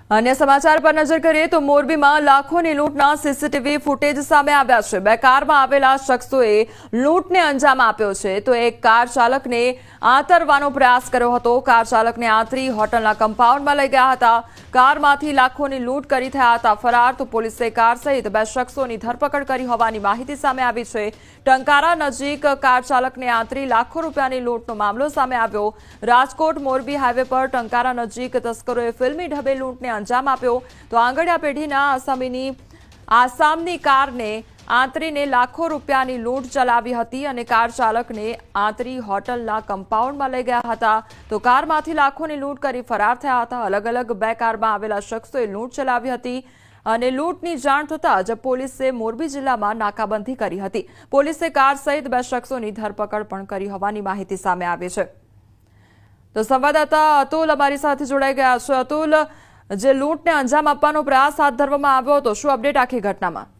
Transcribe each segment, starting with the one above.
अन्य समाचार पर नजर करिए तो मोरबी में लाखों लूटना सीसीटीवी फूटेज सामे आव्या छे। बे कारमा आवेला शख्सोए लूटने अंजाम आप्यो छे तो एक कार चालक ने आंतरवानो प्रयास कर्यो हतो। कार चालक ने आंतरी होटलना कम्पाउंड में लई गया हता। कारमांथी लाखोनी लूट करी थया हता फरार तो पोलीसे कार सहित बे शख्सोनी धरपकड़ करी होवानी माहिती सामे आवी छे। टंकारा नजीक कार चालक ने आंतरी लाखों रूपियानी लूटनो मामलो सामे आव्यो। राजकोट मोरबी हाईवे पर टंकारा नजीक तस्करोए फिल्मी ढबे लूटने अंजाम आप्यो तो आंगडिया पेढीना आसामनी कारने आंतरीने लाखों रूपियानी लूट चलावी हती अने कार चालकने आंतरी होटलना कम्पाउंडमां लई गया हता तो कारमांथी लाखोनी लूट करी फरार थया हता। अलग अलग बे कारमा आवेला शख्सोए लूट चलावी हती અને લૂંટની જાણ થતા જ પોલીસે મોરબી જિલ્લામાં નાકાબંધી કરી હતી। પોલીસે કાર સહિત બે શખ્સોની ધરપકડ પણ કરી હોવાની માહિતી સામે આવી છે। તો સંવાદદાતા અતુલ અમારી સાથે જોડાઈ ગયા છે। અતુલ, જે લૂંટને અંજામ આપવાનો પ્રયાસ હાથ ધરવામાં આવ્યો હતો, શું અપડેટ આખી ઘટનામાં?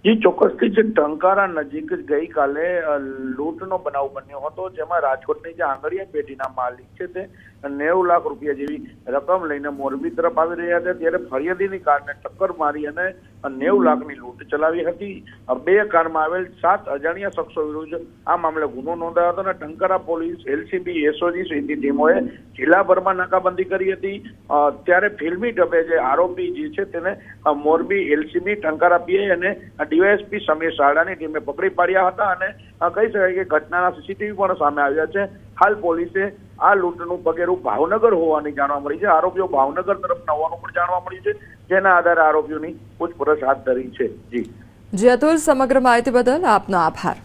जी ચોક્કસથી જે ટંકારા નજીક જ ગઈકાલે લૂંટનો બનાવ બન્યો હતો, જેમાં રાજકોટની જે આંગડિયા પેઢીના માલિક છે તે 90 લાખ રૂપિયા જેવી રકમ લઈને મોરબી તરફ આવી રહ્યા હતા ત્યારે ફરિયાદીની કારને ટક્કર મારી અને 90 લાખની લૂંટ ચલાવી હતી। બે કારમાં આવેલ 7 અજાણ્યા શખ્સો વિરુદ્ધ આ મામલે ગુનો નોંધાયો હતો અને ટંકારા પોલીસ, એલસીબી, એસઓજી સહિતની ટીમોએ જિલ્લાભરમાં નાકાબંધી કરી હતી। ત્યારે ફિલ્મી ઢબે જે આરોપી જે છે તેને મોરબી એલસીબી, ટંકારા પીઆઈ અને ડીવાયએસપી સમીર શાળાની ટીમે પકડી પાડ્યા હતા અને કહી શકાય કે ઘટનાના સીસીટીવી પણ સામે આવ્યા છે। હાલ પોલીસે આ લૂંટનું પગેરું ભાવનગર હોવાની જાણવા મળી છે। આરોપીઓ ભાવનગર તરફના હોવાનું પણ જાણવા મળ્યું છે, જેના આધારે આરોપીઓની પૂછપરછ હાથ ધરી છે। જી અતુલ, સમગ્ર માહિતી બદલ આપનો આભાર।